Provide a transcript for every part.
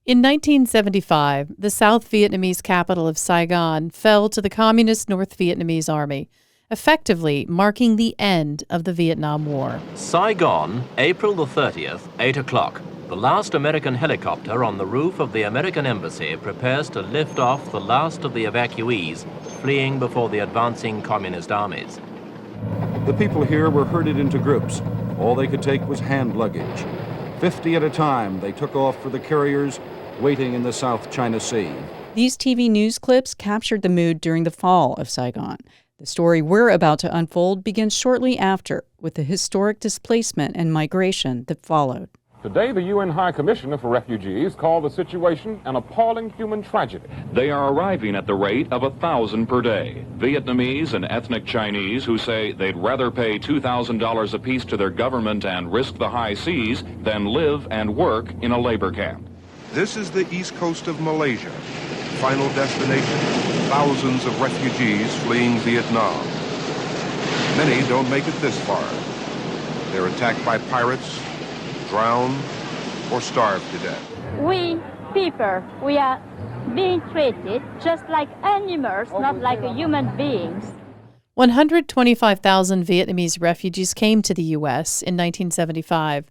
In 1975, the South Vietnamese capital of Saigon fell to the Communist North Vietnamese Army, effectively marking the end of the Vietnam War. Saigon, April the 30th, 8 o'clock. The last American helicopter on the roof of the American embassy prepares to lift off the last of the evacuees fleeing before the advancing communist armies. The people here were herded into groups. All they could take was hand luggage. 50 at a time, they took off for the carriers waiting in the South China Sea. These TV news clips captured the mood during the fall of Saigon. The story we're about to unfold begins shortly after, with the historic displacement and migration that followed. Today, the UN High Commissioner for Refugees called the situation an appalling human tragedy. They are arriving at the rate of 1,000 per day. Vietnamese and ethnic Chinese who say they'd rather pay $2,000 apiece to their government and risk the high seas than live and work in a labor camp. This is the east coast of Malaysia. Final destination, thousands of refugees fleeing Vietnam. Many don't make it this far. They're attacked by pirates, drown, or starve to death. We people, we are being treated just like animals, not like human beings. 125,000 Vietnamese refugees came to the U.S. in 1975.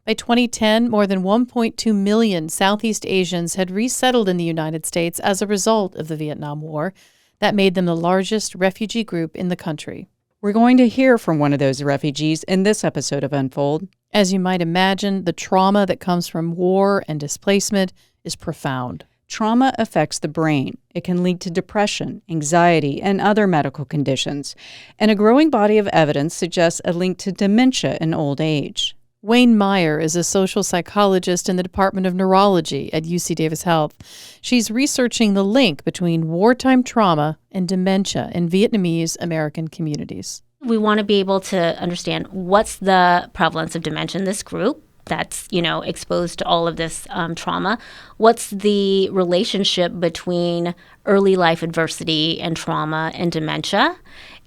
By 2010, more than 1.2 million Southeast Asians had resettled in the United States as a result of the Vietnam War. That made them the largest refugee group in the country. We're going to hear from one of those refugees in this episode of Unfold. As you might imagine, the trauma that comes from war and displacement is profound. Trauma affects the brain. It can lead to depression, anxiety, and other medical conditions. And a growing body of evidence suggests a link to dementia in old age. Oanh Meyer is a social psychologist in the Department of Neurology at UC Davis Health. She's researching the link between wartime trauma and dementia in Vietnamese American communities. We want to be able to understand what's the prevalence of dementia in this group that's, exposed to all of this trauma. What's the relationship between early life adversity and trauma and dementia?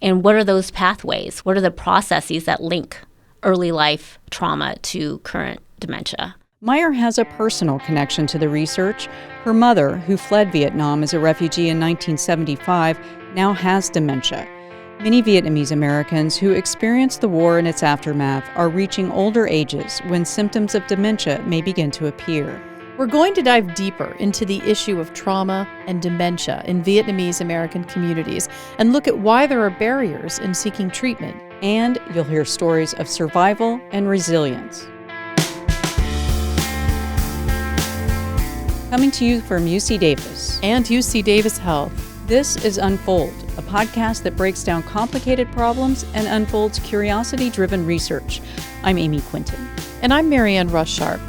And what are those pathways? What are the processes that link early life trauma to current dementia? Meyer has a personal connection to the research. Her mother, who fled Vietnam as a refugee in 1975, now has dementia. Many Vietnamese Americans who experienced the war and its aftermath are reaching older ages when symptoms of dementia may begin to appear. We're going to dive deeper into the issue of trauma and dementia in Vietnamese American communities and look at why there are barriers in seeking treatment. And you'll hear stories of survival and resilience. Coming to you from UC Davis and UC Davis Health, this is Unfold, a podcast that breaks down complicated problems and unfolds curiosity-driven research. I'm Amy Quinton. And I'm Marianne Rush-Sharp.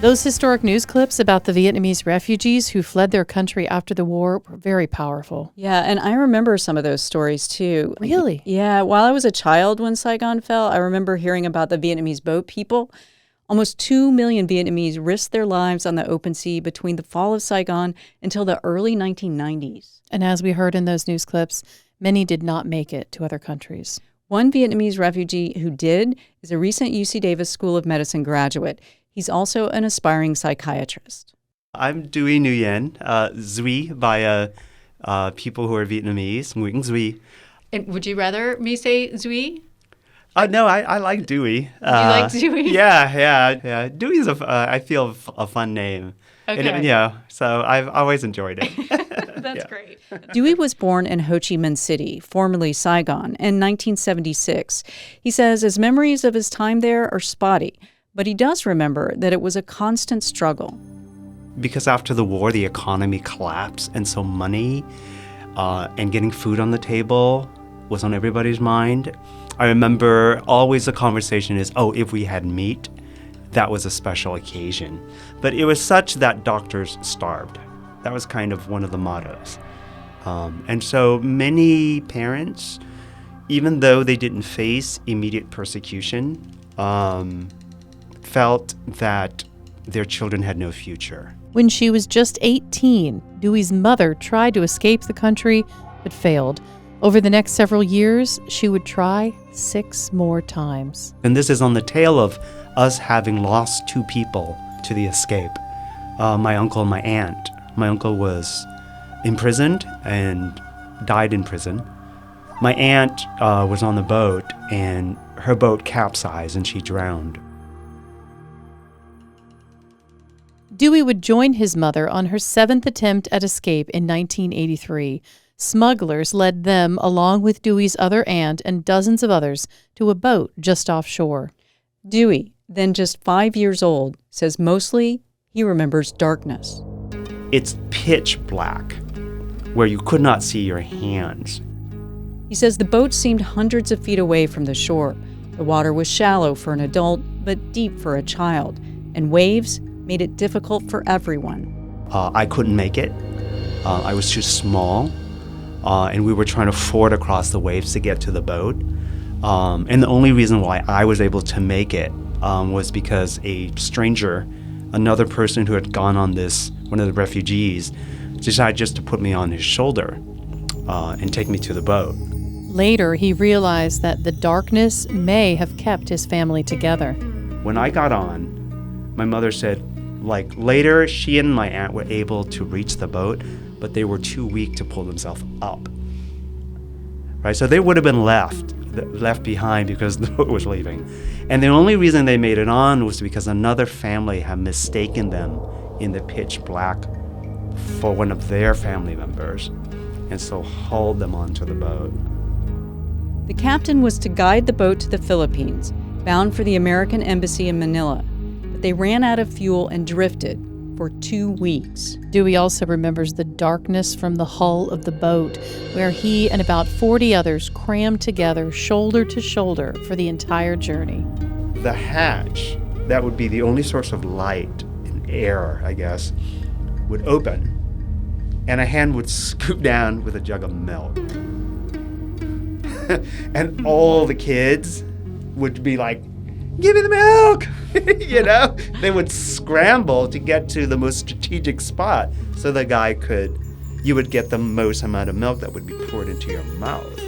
Those historic news clips about the Vietnamese refugees who fled their country after the war were very powerful. Yeah, and I remember some of those stories too. Really? Yeah, while I was a child when Saigon fell, I remember hearing about the Vietnamese boat people. Almost 2 million Vietnamese risked their lives on the open sea between the fall of Saigon until the early 1990s. And as we heard in those news clips, many did not make it to other countries. One Vietnamese refugee who did is a recent UC Davis School of Medicine graduate. He's also an aspiring psychiatrist. I'm Duy Nguyen, Duy by people who are Vietnamese, Nguyen Duy. And would you rather me say Duy? No, I like Duy. You like Duy? Yeah. Duy is, I feel, a fun name. Okay. So I've always enjoyed it. That's great. Duy was born in Ho Chi Minh City, formerly Saigon, in 1976. He says his memories of his time there are spotty, but he does remember that it was a constant struggle. Because after the war, the economy collapsed, and so money and getting food on the table was on everybody's mind. I remember always the conversation is, if we had meat, that was a special occasion. But it was such that doctors starved. That was kind of one of the mottos. And so many parents, even though they didn't face immediate persecution, felt that their children had no future. When she was just 18, Duy's mother tried to escape the country but failed. Over the next several years, she would try 6 more times. And this is on the tail of us having lost 2 people to the escape, my uncle and my aunt. My uncle was imprisoned and died in prison. My aunt was on the boat, and her boat capsized and she drowned. Dewey would join his mother on her 7th attempt at escape in 1983. Smugglers led them, along with Dewey's other aunt and dozens of others, to a boat just offshore. Dewey, then just 5 years old, says mostly he remembers darkness. It's pitch black, where you could not see your hands. He says the boat seemed hundreds of feet away from the shore. The water was shallow for an adult, but deep for a child, and waves made it difficult for everyone. I couldn't make it. I was too small, and we were trying to ford across the waves to get to the boat. And the only reason why I was able to make it was because a stranger, another person who had gone on this, one of the refugees, decided just to put me on his shoulder and take me to the boat. Later, he realized that the darkness may have kept his family together. When I got on, my mother said, later she and my aunt were able to reach the boat, but they were too weak to pull themselves up. Right, so they would have been left behind because the boat was leaving. And the only reason they made it on was because another family had mistaken them in the pitch black for one of their family members, and so hauled them onto the boat. The captain was to guide the boat to the Philippines, bound for the American Embassy in Manila, but they ran out of fuel and drifted for 2 weeks. Dewey also remembers the darkness from the hull of the boat, where he and about 40 others crammed together shoulder to shoulder for the entire journey. The hatch, that would be the only source of light and air, I guess, would open, and a hand would scoop down with a jug of milk. And all the kids would be like, "Give me the milk!" They would scramble to get to the most strategic spot so you would get the most amount of milk that would be poured into your mouth.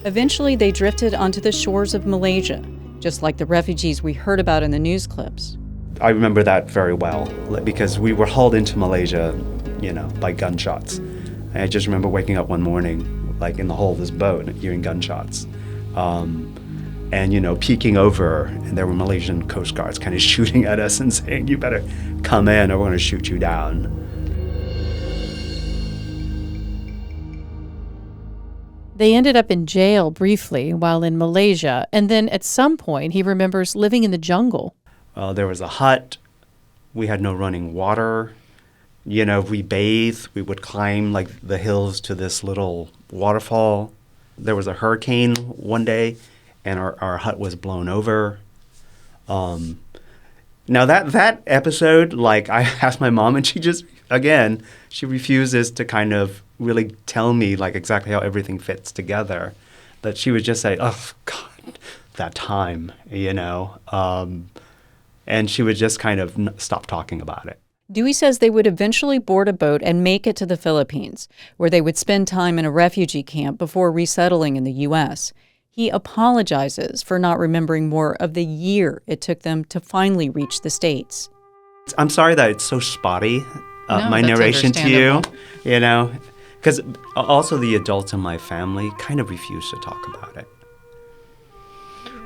Eventually, they drifted onto the shores of Malaysia, just like the refugees we heard about in the news clips. I remember that very well because we were hauled into Malaysia, by gunshots. I just remember waking up one morning, in the hull of this boat, hearing gunshots. And, peeking over, and there were Malaysian Coast Guards kind of shooting at us and saying, "You better come in or we're going to shoot you down." They ended up in jail briefly while in Malaysia, and then at some point he remembers living in the jungle. There was a hut. We had no running water. If we bathed, we would climb the hills to this little waterfall. There was a hurricane one day, and our hut was blown over. Now that episode, I asked my mom, and she refuses to kind of really tell me exactly how everything fits together. That she would just say, "Oh God, that time," and she would just kind of stop talking about it. Dewey says they would eventually board a boat and make it to the Philippines, where they would spend time in a refugee camp before resettling in the U.S. He apologizes for not remembering more of the year it took them to finally reach the States. I'm sorry that it's so spotty, my that's narration to you, understandable. because also the adults in my family kind of refuse to talk about it.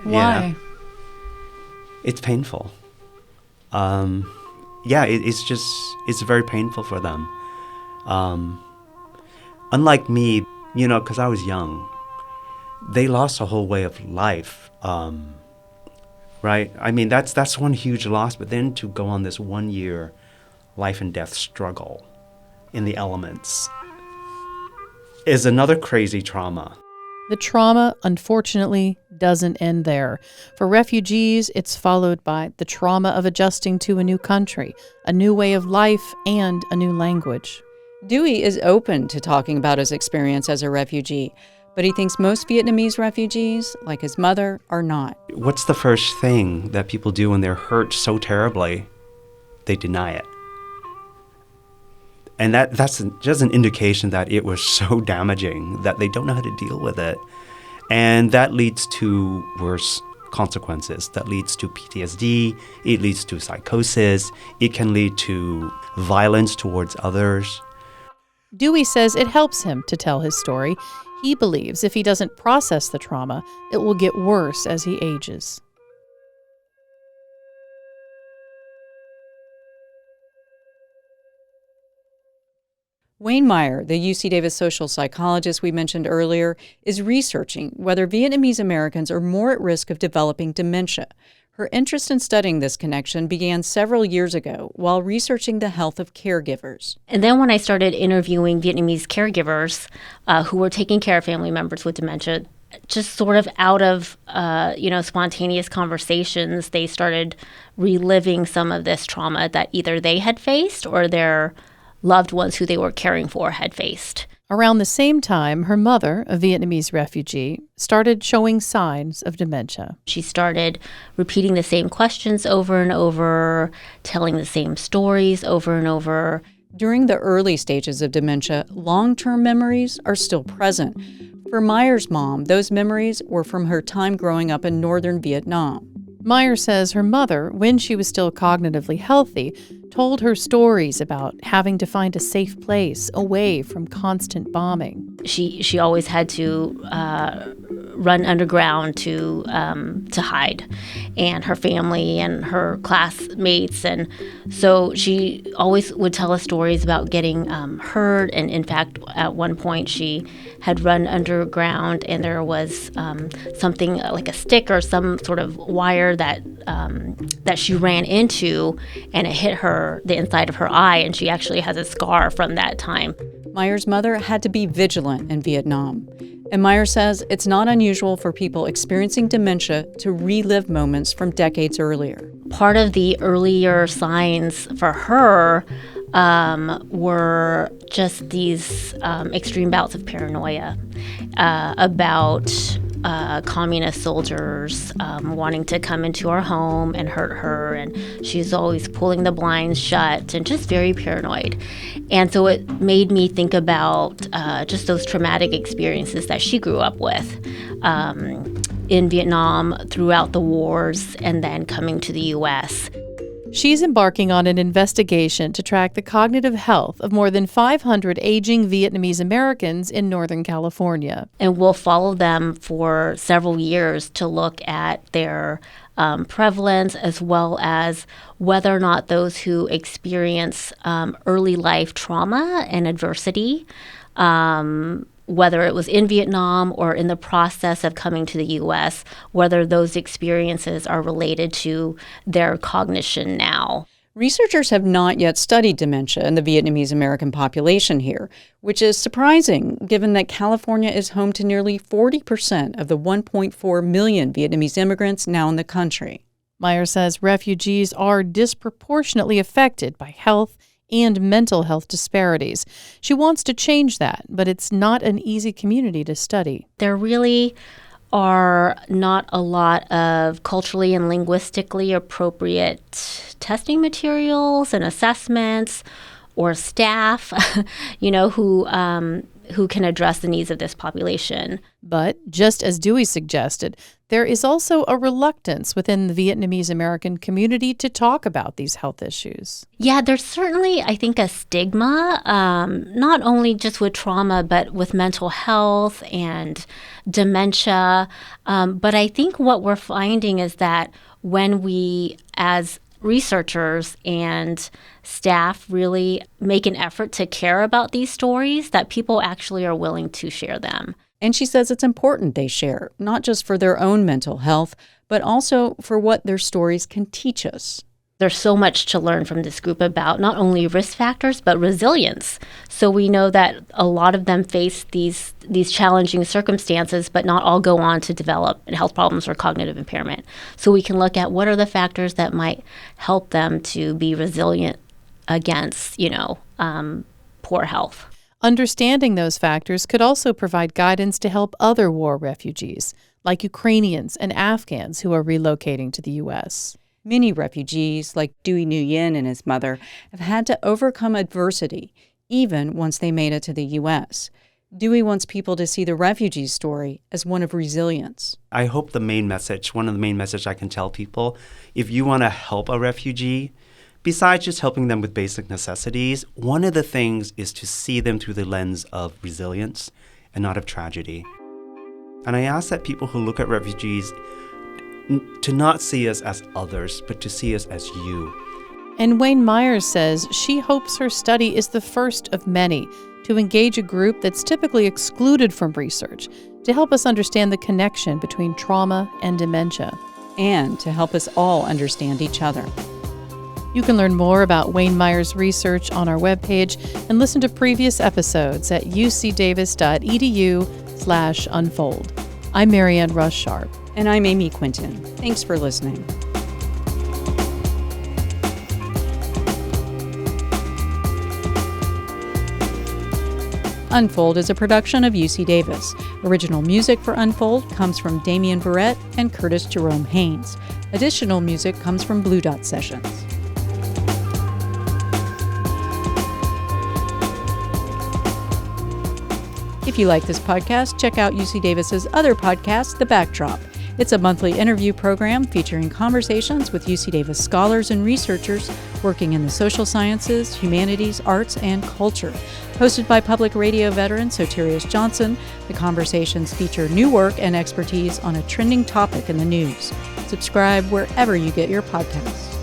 Why? It's painful. It's very painful for them. Unlike me, because I was young, they lost a whole way of life, right? I mean, that's one huge loss, but then to go on this 1 year life and death struggle in the elements is another crazy trauma. The trauma, unfortunately, doesn't end there. For refugees, it's followed by the trauma of adjusting to a new country, a new way of life, and a new language. Dewey is open to talking about his experience as a refugee, but he thinks most Vietnamese refugees, like his mother, are not. What's the first thing that people do when they're hurt so terribly? They deny it. And that's just an indication that it was so damaging that they don't know how to deal with it. And that leads to worse consequences. That leads to PTSD, it leads to psychosis, it can lead to violence towards others. Duy says it helps him to tell his story. He believes if he doesn't process the trauma, it will get worse as he ages. Oanh Meyer, the UC Davis social psychologist we mentioned earlier, is researching whether Vietnamese Americans are more at risk of developing dementia. Her interest in studying this connection began several years ago while researching the health of caregivers. And then when I started interviewing Vietnamese caregivers who were taking care of family members with dementia, just sort of out of, spontaneous conversations, they started reliving some of this trauma that either they had faced or their loved ones who they were caring for had faced. Around the same time, her mother, a Vietnamese refugee, started showing signs of dementia. She started repeating the same questions over and over, telling the same stories over and over. During the early stages of dementia, long-term memories are still present. For Meyer's mom, those memories were from her time growing up in northern Vietnam. Meyer says her mother, when she was still cognitively healthy, told her stories about having to find a safe place away from constant bombing. She always had to run underground to hide, and her family and her classmates, and so she always would tell us stories about getting hurt. And in fact, at one point, she had run underground, and there was something like a stick or some sort of wire that she ran into, and it hit her the inside of her eye, and she actually has a scar from that time. Meyer's mother had to be vigilant in Vietnam. And Meyer says it's not unusual for people experiencing dementia to relive moments from decades earlier. Part of the earlier signs for her were just these extreme bouts of paranoia about communist soldiers wanting to come into our home and hurt her, and she's always pulling the blinds shut and just very paranoid. And so it made me think about just those traumatic experiences that she grew up with in Vietnam, throughout the wars, and then coming to the U.S. She's embarking on an investigation to track the cognitive health of more than 500 aging Vietnamese Americans in Northern California. And we'll follow them for several years to look at their prevalence, as well as whether or not those who experience early life trauma and adversity, whether it was in Vietnam or in the process of coming to the U.S., whether those experiences are related to their cognition now. Researchers have not yet studied dementia in the Vietnamese American population here, which is surprising given that California is home to nearly 40% of the 1.4 million Vietnamese immigrants now in the country. Meyer says refugees are disproportionately affected by health and mental health disparities. She wants to change that, but it's not an easy community to study. There really are not a lot of culturally and linguistically appropriate testing materials and assessments or staff, who can address the needs of this population. But just as Duy suggested, there is also a reluctance within the Vietnamese American community to talk about these health issues. Yeah, there's certainly, I think, a stigma, not only just with trauma, but with mental health and dementia. But I think what we're finding is that when we, as researchers and staff, really make an effort to care about these stories, that people actually are willing to share them. And she says it's important they share, not just for their own mental health, but also for what their stories can teach us. There's so much to learn from this group about not only risk factors, but resilience. So we know that a lot of them face these challenging circumstances, but not all go on to develop health problems or cognitive impairment. So we can look at what are the factors that might help them to be resilient against, poor health. Understanding those factors could also provide guidance to help other war refugees, like Ukrainians and Afghans who are relocating to the U.S. Many refugees, like Duy Nguyen and his mother, have had to overcome adversity, even once they made it to the U.S. Dewey wants people to see the refugee story as one of resilience. I hope one of the main messages I can tell people, if you want to help a refugee, besides just helping them with basic necessities, one of the things is to see them through the lens of resilience and not of tragedy. And I ask that people who look at refugees to not see us as others, but to see us as you. And Oanh Meyer says she hopes her study is the first of many to engage a group that's typically excluded from research, to help us understand the connection between trauma and dementia. And to help us all understand each other. You can learn more about Oanh Meyer's research on our webpage and listen to previous episodes at ucdavis.edu/unfold. I'm Marianne Rush Sharp. And I'm Amy Quinton. Thanks for listening. Unfold is a production of UC Davis. Original music for Unfold comes from Damian Barrett and Curtis Jerome Haynes. Additional music comes from Blue Dot Sessions. If you like this podcast, check out UC Davis's other podcast, The Backdrop. It's a monthly interview program featuring conversations with UC Davis scholars and researchers working in the social sciences, humanities, arts, and culture. Hosted by public radio veteran Soterius Johnson, the conversations feature new work and expertise on a trending topic in the news. Subscribe wherever you get your podcasts.